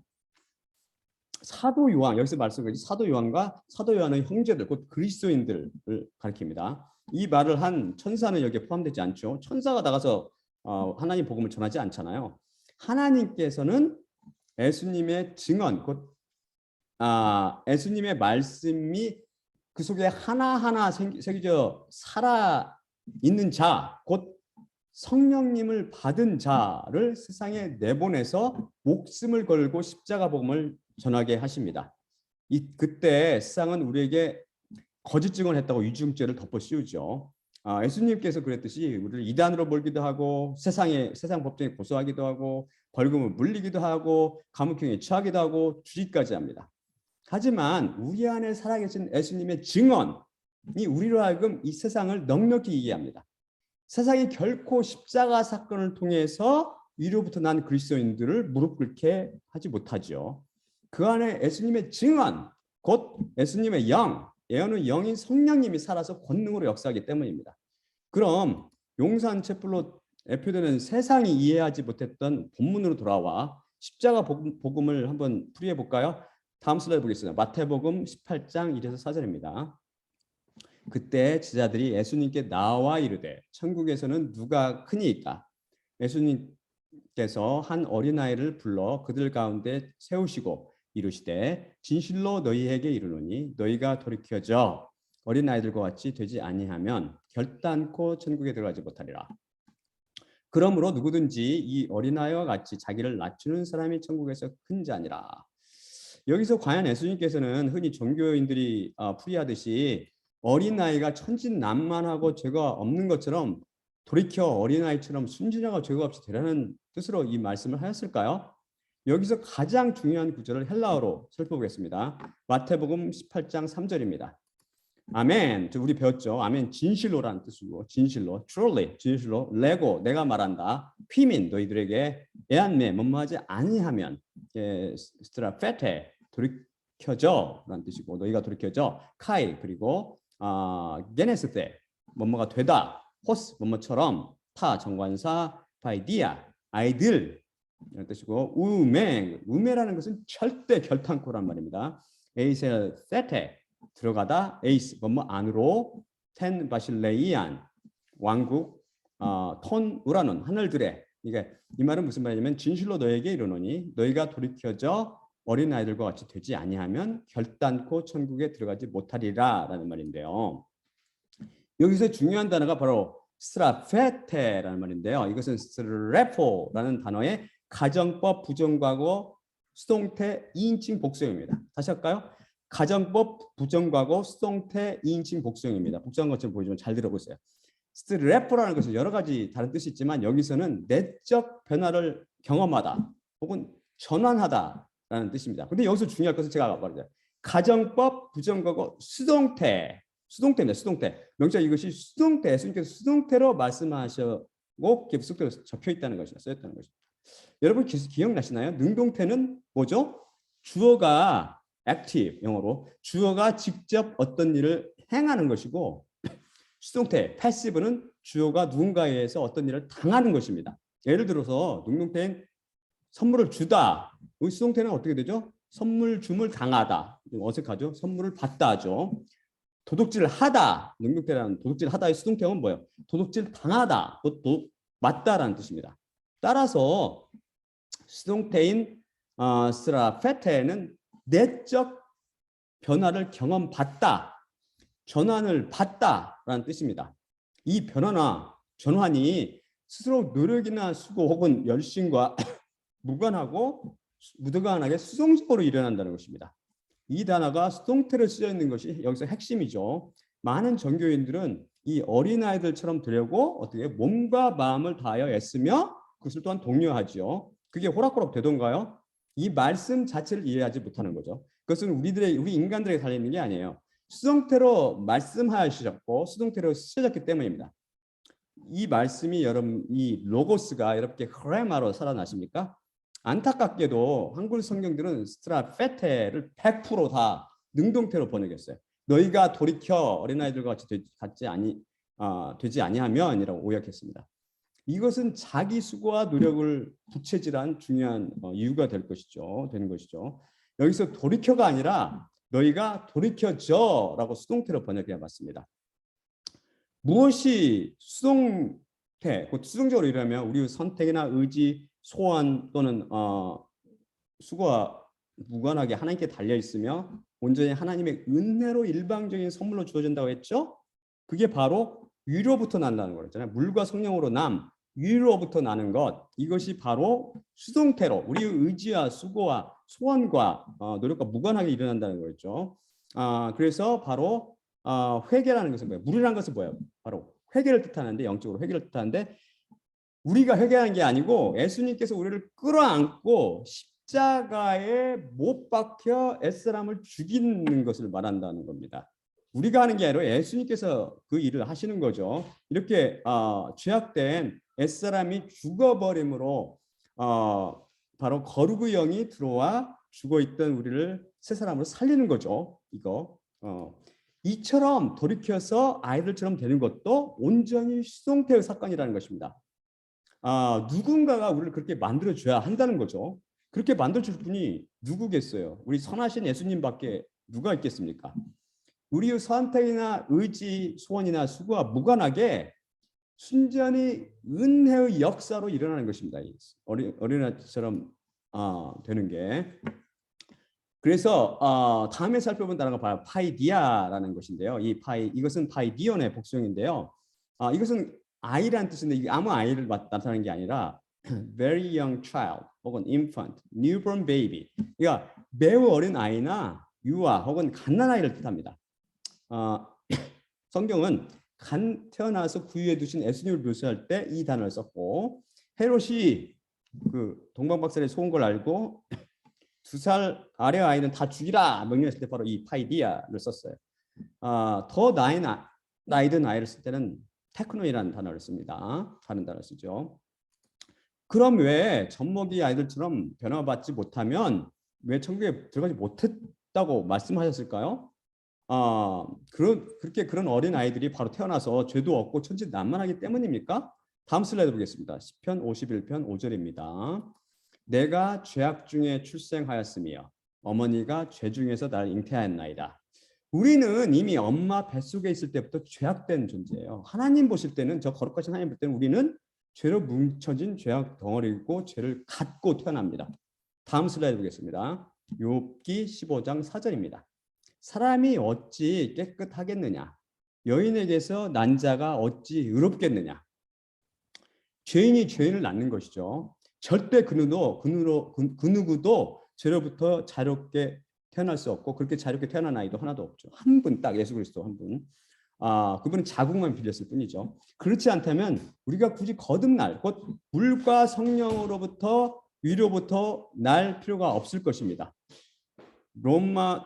Speaker 1: 사도 요한, 여기서 말씀하신 사도 요한과 사도 요한의 형제들, 곧 그리스도인들을 가리킵니다. 이 말을 한 천사는 여기에 포함되지 않죠. 천사가 나가서 하나님 복음을 전하지 않잖아요. 하나님께서는 예수님의 증언, 곧 예수님의 말씀이 그 속에 하나하나 새겨져 살아 있는 자, 곧 성령님을 받은 자를 세상에 내보내서 목숨을 걸고 십자가 복음을 전하게 하십니다. 그때 세상은 우리에게 거짓 증언을 했다고 위증죄를 덮어 씌우죠. 예수님께서 그랬듯이 우리를 이단으로 몰기도 하고 세상 법정에 고소하기도 하고 벌금을 물리기도 하고 감옥형에 처하기도 하고 죽이기까지 합니다. 하지만 우리 안에 살아계신 예수님의 증언이 우리로 하여금 이 세상을 넉넉히 이해합니다. 세상이 결코 십자가 사건을 통해서 위로부터 난 그리스도인들을 무릎 꿇게 하지 못하죠. 그 안에 예수님의 증언, 곧 예수님의 영, 예언의 영인 성령님이 살아서 권능으로 역사하기 때문입니다. 그럼 용산 촛불로 대표되는 세상이 이해하지 못했던 본문으로 돌아와 십자가 복음을 한번 풀이해 볼까요? 다음 슬라이드 보겠습니다. 마태복음 18장 1에서 4절입니다. 그때 제자들이 예수님께 나와 이르되 천국에서는 누가 크니이까? 예수님께서 한 어린아이를 불러 그들 가운데 세우시고 이르시되 진실로 너희에게 이르노니 너희가 돌이켜져 어린아이들과 같이 되지 아니하면 결단코 천국에 들어가지 못하리라. 그러므로 누구든지 이 어린아이와 같이 자기를 낮추는 사람이 천국에서 큰 자니라. 여기서 과연 예수님께서는 흔히 종교인들이 풀이하듯이 어린아이가 천진난만하고 죄가 없는 것처럼 돌이켜 어린아이처럼 순진하고 죄가 없이 되라는 뜻으로 이 말씀을 하였을까요? 여기서 가장 중요한 구절을 헬라어로 살펴보겠습니다. 마태복음 18장 3절입니다. 아멘. 우리 배웠죠. 아멘. 진실로라는 뜻이고 진실로, truly, 진실로, 레고, 내가 말한다. 피민, 너희들에게 에안메, 뭐뭐하지 아니하면, 스트라페테, 돌이켜져라는 뜻이고 너희가 돌이켜져. 카이, 그리고 게네스테, 뭐뭐가 되다. 호스, 뭐뭐처럼. 타, 정관사, 파이디아, 아이들 이런 뜻이고 우메라는 것은 절대 결탄코란 말입니다. 에이셀 세테 들어가다 에이스 뭐뭐 안으로 텐 바실레이안 왕국 톤 우라논 하늘들에 이게 이 말은 무슨 말이냐면 진실로 너에게 이르노니 너희가 돌이켜져 어린 아이들과 같이 되지 아니하면 결단코 천국에 들어가지 못하리라라는 말인데요. 여기서 중요한 단어가 바로 스트라페테라는 말인데요. 이것은 스트레포라는 단어의 가정법 부정과거 수동태 2인칭 복수형입니다. 다시 할까요? 가정법 부정과거 수동태 2인칭 복수형입니다. 복수한 것처럼 보이지만 잘 들어보세요. 스트레포라는 것은 여러 가지 다른 뜻이 있지만 여기서는 내적 변화를 경험하다 혹은 전환하다라는 뜻입니다. 근데 여기서 중요한 것은 제가 말하죠. 가정법 부정과거 수동태입니다. 수동태. 명작 이것이 수동태, 예수님께서 수동태로 말씀하셨고 수동태로 적혀 있다는 것이다. 쓰였다는 것입니다. 여러분 기억나시나요? 능동태는 뭐죠? 주어가 active, 영어로 주어가 직접 어떤 일을 행하는 것이고 수동태, passive는 주어가 누군가에 의해서 어떤 일을 당하는 것입니다. 예를 들어서 능동태는 선물을 주다. 우리 수동태는 어떻게 되죠? 선물 줌을 당하다. 좀 어색하죠? 선물을 받다 하죠. 도둑질 하다. 능동태라는 도둑질 하다의 수동태는 뭐예요? 도둑질 당하다. 맞다라는 뜻입니다. 따라서 수동태인 스트라페테는 내적 변화를 경험받다, 전환을 받다라는 뜻입니다. 이 변화나 전환이 스스로 노력이나 수고 혹은 열심과 무관하게 수동적으로 일어난다는 것입니다. 이 단어가 수동태로 쓰여 있는 것이 여기서 핵심이죠. 많은 종교인들은 이 어린아이들처럼 되려고 어떻게 몸과 마음을 다하여 애쓰며 그것을 또한 독려하죠. 그게 호락호락 되던가요? 이 말씀 자체를 이해하지 못하는 거죠. 그것은 우리 인간들에게 달려있는 게 아니에요. 수동태로 말씀하셨고 수동태로 쓰여졌기 때문입니다. 이 말씀이 여러분 이 로고스가 이렇게 크레마로 살아나십니까? 안타깝게도 한글 성경들은 스트라페테를 100% 다 능동태로 번역했어요. 너희가 돌이켜 어린아이들과 같이 되지 아니하면이라고 오역했습니다. 이것은 자기 수고와 노력을 부채질한 중요한 이유가 되는 것이죠. 여기서 돌이켜가 아니라 너희가 돌이켜져라고 수동태로 번역해 봤습니다. 무엇이 수동태, 곧 수동적으로 이러면 우리 선택이나 의지, 소원 또는 수고와 무관하게 하나님께 달려 있으며 온전히 하나님의 은혜로 일방적인 선물로 주어진다고 했죠. 그게 바로 위로부터 난다는 거였잖아요. 물과 성령으로 위로부터 나는 것, 이것이 바로 수동태로 우리의 의지와 수고와 소원과 노력과 무관하게 일어난다는 거였죠. 그래서 바로 회개라는 것은 뭐예요? 물이라는 것은 뭐예요? 바로 회개를 뜻하는데 영적으로 회개를 뜻하는데 우리가 회개하는 게 아니고 예수님께서 우리를 끌어안고 십자가에 못 박혀 옛사람을 죽이는 것을 말한다는 겁니다. 우리가 하는 게 아니라 예수님께서 그 일을 하시는 거죠. 이렇게 죄악된 옛사람이 죽어버림으로 바로 거룩의 영이 들어와 죽어있던 우리를 새 사람으로 살리는 거죠. 이처럼 돌이켜서 아이들처럼 되는 것도 온전히 수동태의 사건이라는 것입니다. 누군가가 우리를 그렇게 만들어줘야 한다는 거죠. 그렇게 만들어줄 분이 누구겠어요? 우리 선하신 예수님밖에 누가 있겠습니까? 우리의 선택이나 의지, 소원이나 수고와 무관하게 순전히 은혜의 역사로 일어나는 것입니다. 어린아이처럼 되는 게. 그래서 다음에 살펴본 단어가 바로 파이디아라는 것인데요. 이것은 파이디온의 복수형인데요. 이것은 아이라는 뜻인데 이게 아무 아이를 나타내는 게 아니라 very young child 혹은 infant, newborn baby. 그러니까 매우 어린 아이나 유아 혹은 갓난아이를 뜻합니다. 성경은 태어나서 구유에 두신 예수님을 묘사할 때 이 단어를 썼고 헤롯이 그 동방박사의 속은 걸 알고 2살 아래 아이는 다 죽이라 명령했을 때 바로 이 파이디아를 썼어요. 더 나이든 아이를 쓸 때는 테크노이라는 단어를 씁니다. 다른 단어를 쓰죠. 그럼 왜 젖먹이 아이들처럼 변화받지 못하면 왜 천국에 들어가지 못했다고 말씀하셨을까요? 그런 어린 아이들이 바로 태어나서 죄도 없고 천진난만하기 때문입니까? 다음 슬라이드 보겠습니다. 시편 51편 5절입니다. 내가 죄악 중에 출생하였으며 어머니가 죄 중에서 나를 잉태하였나이다. 우리는 이미 엄마 뱃속에 있을 때부터 죄악된 존재예요. 하나님 보실 때는 저 거룩하신 하나님 볼 때는 우리는 죄로 뭉쳐진 죄악 덩어리고 죄를 갖고 태어납니다. 다음 슬라이드 보겠습니다. 욥기 15장 4절입니다. 사람이 어찌 깨끗하겠느냐? 여인에게서 난 자가 어찌 의롭겠느냐? 죄인이 죄인을 낳는 것이죠. 절대 그 누구도 죄로부터 자유롭게 태어날 수 없고 그렇게 자유롭게 태어난 아이도 하나도 없죠. 한 분 딱 예수 그리스도 한 분. 그분은 자궁만 빌렸을 뿐이죠. 그렇지 않다면 우리가 굳이 거듭날 곧 물과 성령으로부터 위로부터 날 필요가 없을 것입니다.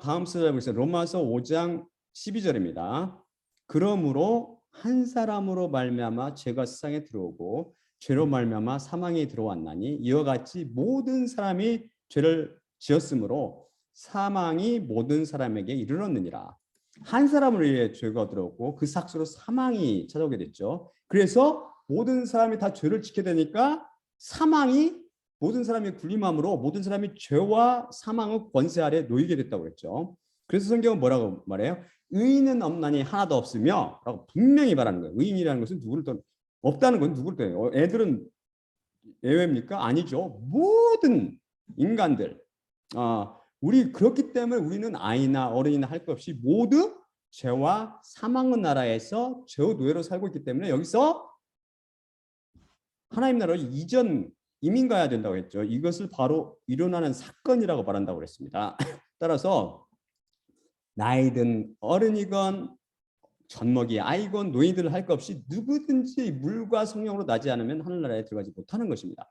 Speaker 1: 다음 슬라이드 보겠습니다. 로마서 5장 12절입니다. 그러므로 한 사람으로 말미암아 죄가 세상에 들어오고 죄로 말미암아 사망이 들어왔나니 이와 같이 모든 사람이 죄를 지었으므로 사망이 모든 사람에게 이르렀느니라. 한 사람을 위해 죄가 들어오고 그 삭수로 사망이 찾아오게 됐죠. 그래서 모든 사람이 다 죄를 지켜야 되니까 사망이 모든 사람이 군림함으로 모든 사람이 죄와 사망의 권세 아래 놓이게 됐다고 했죠. 그래서 성경은 뭐라고 말해요? 의인은 없나니 하나도 없으며 라고 분명히 말하는 거예요. 의인이라는 것은 없다는 건 누구를 떠나요? 애들은 예외입니까? 아니죠. 모든 인간들. 우리 그렇기 때문에 우리는 아이나 어른이나 할 것 없이 모두 죄와 사망의 나라에서 죄의 노예로 살고 있기 때문에 여기서 하나님 나라로 이민 가야 된다고 했죠. 이것을 바로 일어나는 사건이라고 말한다고 그랬습니다. 따라서 나이든 어른이건 젖먹이 아이건 노인들을 할 것 없이 누구든지 물과 성령으로 나지 않으면 하늘나라에 들어가지 못하는 것입니다.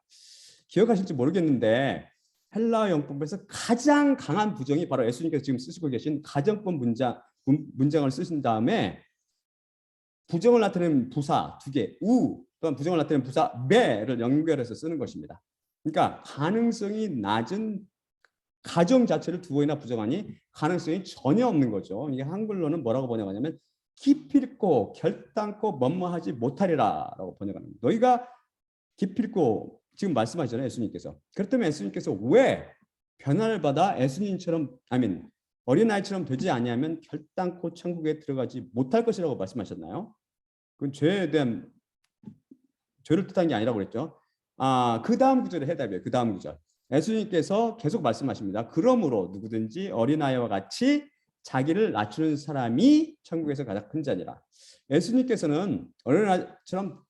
Speaker 1: 기억하실지 모르겠는데 헬라어 영법에서 가장 강한 부정이 바로 예수님께서 지금 쓰시고 계신 가정법 문장을 쓰신 다음에 부정을 나타내는 부사 2개, 또는 부정을 나타내는 부사 매를 연결해서 쓰는 것입니다. 그러니까 가능성이 낮은 가정 자체를 두 번이나 부정하니 가능성이 전혀 없는 거죠. 이게 한글로는 뭐라고 번역하냐면 기필코 결단코 뭐뭐하지 못하리라 라고 번역하는 거예요. 너희가 기필코 지금 말씀하시잖아요. 예수님께서. 그렇다면 예수님께서 왜 변화를 받아 예수님처럼 어린아이처럼 되지 아니하면 결단코 천국에 들어가지 못할 것이라고 말씀하셨나요? 그건 죄에 대한 죄를 뜻한 게 아니라고 그랬죠. 그 다음 구절의 해답이에요. 그 다음 구절. 예수님께서 계속 말씀하십니다. 그러므로 누구든지 어린아이와 같이 자기를 낮추는 사람이 천국에서 가장 큰 자니라. 예수님께서는 어린아이처럼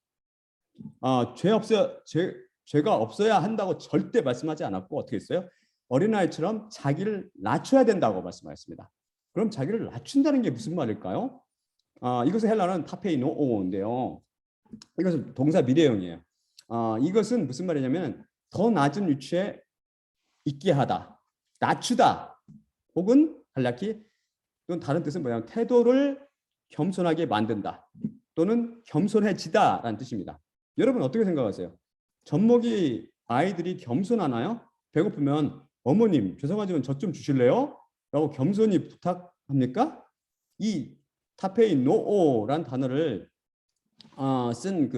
Speaker 1: 죄가 없어야 한다고 절대 말씀하지 않았고 어떻게 했어요? 어린아이처럼 자기를 낮춰야 된다고 말씀하셨습니다. 그럼 자기를 낮춘다는 게 무슨 말일까요? 이것의 헬라어는 타페이노오인데요. 이것은 동사 미래형이에요. 이것은 무슨 말이냐면 더 낮은 위치에 있게 하다, 낮추다, 혹은 간략히 또는 다른 뜻은 뭐냐면 태도를 겸손하게 만든다 또는 겸손해지다라는 뜻입니다. 여러분 어떻게 생각하세요? 젖먹이 아이들이 겸손하나요? 배고프면 어머님 죄송하지만 젖 좀 주실래요? 라고 겸손히 부탁합니까? 이 타페이노오란 단어를 쓴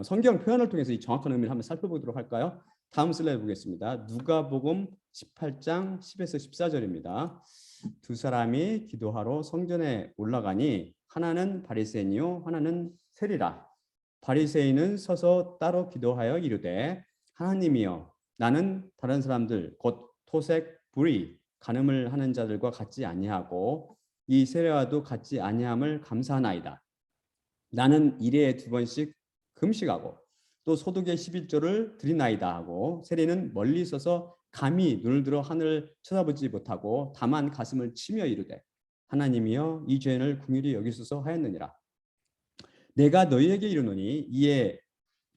Speaker 1: 성경 표현을 통해서 이 정확한 의미를 한번 살펴보도록 할까요? 다음 슬라이드 보겠습니다. 누가복음 18장 10에서 14절입니다. 두 사람이 기도하러 성전에 올라가니 하나는 바리새인이요 하나는 세리라. 바리새인은 서서 따로 기도하여 이르되 하나님이여 나는 다른 사람들 곧 토색, 불의, 간음을 하는 자들과 같지 아니하고 이 세례와도 같지 아니함을 감사하나이다. 나는 일에 2번씩 금식하고 또 소득의 11조를 드리나이다 하고 세리는 멀리 서서 감히 눈을 들어 하늘을 쳐다보지 못하고 다만 가슴을 치며 이르되 하나님이여 이 죄인을 긍휼히 여기소서 하였느니라. 내가 너희에게 이르노니 이에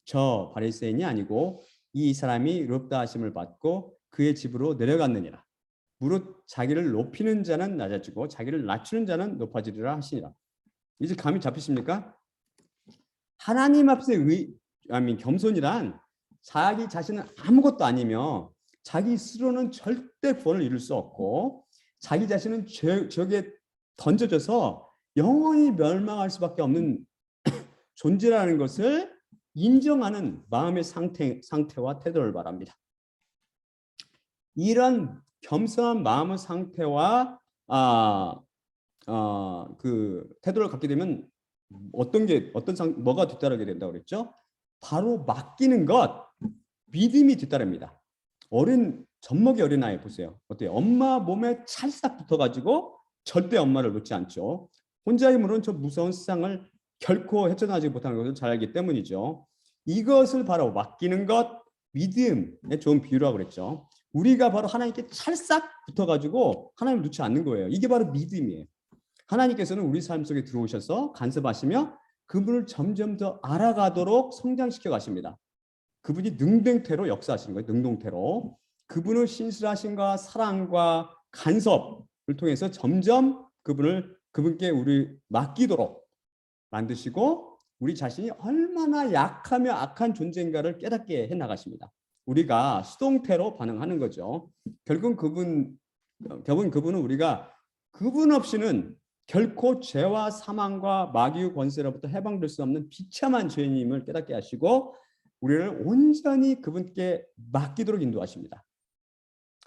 Speaker 1: 저 바리새인이 아니고 이 사람이 의롭다 하심을 받고 그의 집으로 내려갔느니라. 무릇 자기를 높이는 자는 낮아지고 자기를 낮추는 자는 높아지리라 하시니라. 이제 감이 잡히십니까? 하나님 앞에 겸손이란 자기 자신은 아무것도 아니며 자기 스스로는 절대 구원을 이룰 수 없고 자기 자신은 죄에 던져져서 영원히 멸망할 수밖에 없는 존재라는 것을 인정하는 마음의 상태와 태도를 말합니다. 이런 겸손한 마음의 상태와 그 태도를 갖게 되면 뭐가 뒤따르게 된다고 그랬죠? 바로 맡기는 것, 믿음이 뒤따릅니다. 젖먹이 어린아이 보세요. 어때요? 엄마 몸에 찰싹 붙어가지고 절대 엄마를 놓지 않죠. 혼자의 물은 저 무서운 세상을 결코 헤쳐나가지 못하는 것을 잘 알기 때문이죠. 이것을 바로 맡기는 것, 믿음의 좋은 비유라고 그랬죠. 우리가 바로 하나님께 찰싹 붙어가지고 하나님을 놓지 않는 거예요. 이게 바로 믿음이에요. 하나님께서는 우리 삶 속에 들어오셔서 간섭하시며 그분을 점점 더 알아가도록 성장시켜 가십니다. 그분이 능동태로 역사하시는 거예요. 능동태로. 그분의 신실하심과 사랑과 간섭을 통해서 점점 그분께 우리 맡기도록 만드시고 우리 자신이 얼마나 약하며 악한 존재인가를 깨닫게 해나가십니다. 우리가 수동태로 반응하는 거죠. 결국 그분은 우리가 그분 없이는 결코 죄와 사망과 마귀의 권세로부터 해방될 수 없는 비참한 죄인임을 깨닫게 하시고 우리를 온전히 그분께 맡기도록 인도하십니다.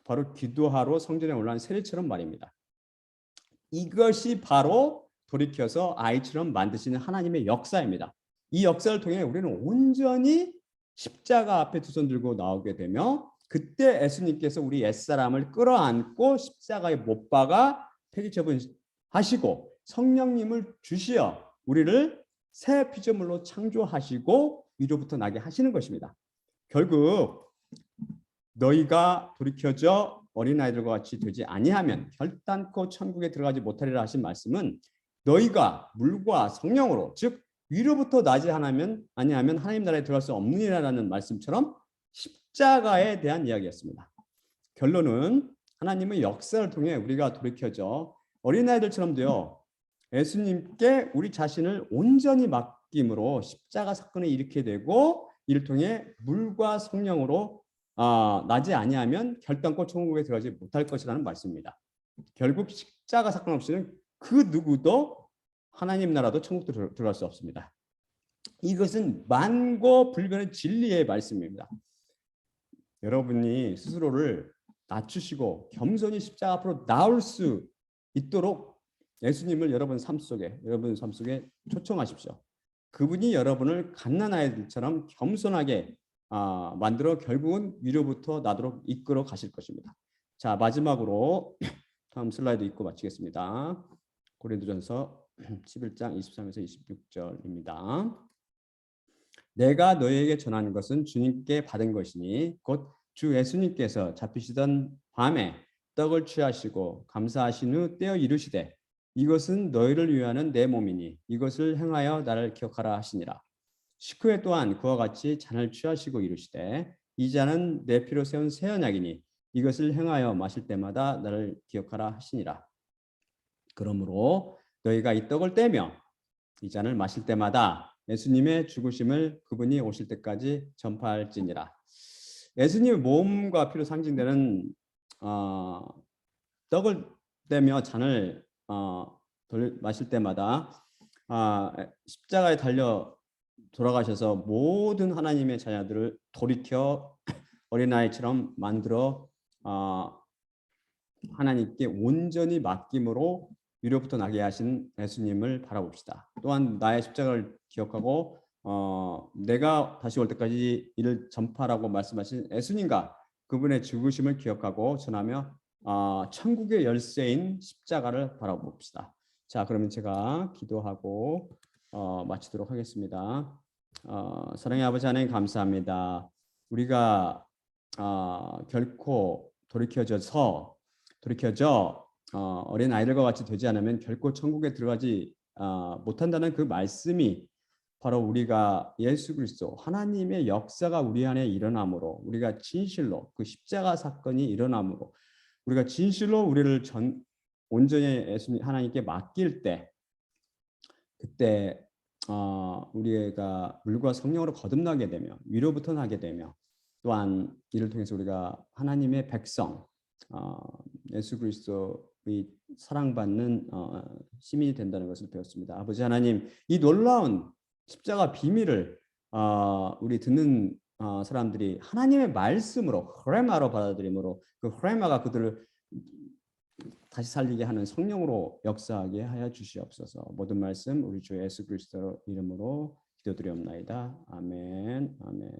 Speaker 1: 바로 기도하러 성전에 올라간 세리처럼 말입니다. 이것이 바로 돌이켜서 아이처럼 만드시는 하나님의 역사입니다. 이 역사를 통해 우리는 온전히 십자가 앞에 두 손 들고 나오게 되며 그때 예수님께서 우리 옛사람을 끌어안고 십자가에 못 박아 폐기처분하시고 성령님을 주시어 우리를 새 피조물로 창조하시고 위로부터 나게 하시는 것입니다. 결국 너희가 돌이켜져 어린아이들과 같이 되지 아니하면 결단코 천국에 들어가지 못하리라 하신 말씀은 너희가 물과 성령으로 즉 위로부터 나지 아니하면 하나님 나라에 들어갈 수 없느니라는 말씀처럼 십자가에 대한 이야기였습니다. 결론은 하나님의 역사를 통해 우리가 돌이켜져 어린아이들처럼 되어 예수님께 우리 자신을 온전히 맡김으로 십자가 사건을 일으키게 되고 이를 통해 물과 성령으로 나지 아니하면 결단코 천국에 들어가지 못할 것이라는 말씀입니다. 결국 십자가 사건 없이는 그 누구도 하나님 나라도 천국도 들어갈 수 없습니다. 이것은 만고불변의 진리의 말씀입니다. 여러분이 스스로를 낮추시고 겸손히 십자가 앞으로 나올 수 있도록 예수님을 여러분 삶 속에 초청하십시오. 그분이 여러분을 갓난아이들처럼 겸손하게 만들어 결국은 위로부터 나도록 이끌어 가실 것입니다. 자, 마지막으로 다음 슬라이드 읽고 마치겠습니다. 고린도전서 11장 23에서 26절입니다. 내가 너희에게 전하는 것은 주님께 받은 것이니 곧 주 예수님께서 잡히시던 밤에 떡을 취하시고 감사하신 후 떼어 이르시되 이것은 너희를 위하는 내 몸이니 이것을 행하여 나를 기억하라 하시니라. 식후에 또한 그와 같이 잔을 취하시고 이르시되 이 잔은 내 피로 세운 새 언약이니 이것을 행하여 마실 때마다 나를 기억하라 하시니라. 그러므로 너희가 이 떡을 떼며 이 잔을 마실 때마다 예수님의 죽으심을 그분이 오실 때까지 전파할지니라. 예수님의 몸과 피로 상징되는 떡을 떼며 잔을 마실 때마다 십자가에 달려 돌아가셔서 모든 하나님의 자녀들을 돌이켜 어린아이처럼 만들어 하나님께 온전히 맡김으로 위로부터 나게 하신 예수님을 바라봅시다. 또한 나의 십자가를 기억하고 내가 다시 올 때까지 이를 전파라고 말씀하신 예수님과 그분의 죽으심을 기억하고 전하며 천국의 열쇠인 십자가를 바라봅시다. 자, 그러면 제가 기도하고 마치도록 하겠습니다. 사랑의 아버지 하나님 감사합니다. 우리가 결코 돌이켜져 어린 아이들과 같이 되지 않으면 결코 천국에 들어가지 못한다는 그 말씀이 바로 우리가 예수 그리스도 하나님의 역사가 우리 안에 일어남으로 우리가 진실로 그 십자가 사건이 일어남으로 우리가 진실로 우리를 온전히 예수님 하나님께 맡길 때 그때 우리가 물과 성령으로 거듭나게 되며 위로부터 나게 되며 또한 이를 통해서 우리가 하나님의 백성 예수 그리스도의 사랑받는 시민이 된다는 것을 배웠습니다. 아버지 하나님, 이 놀라운 십자가 비밀을 우리 듣는 사람들이 하나님의 말씀으로 흐레마로 받아들임으로 그 흐레마가 그들을 다시 살리게 하는 성령으로 역사하게 하여 주시옵소서. 모든 말씀 우리 주 예수 그리스도 이름으로 기도드리옵나이다. 아멘. 아멘.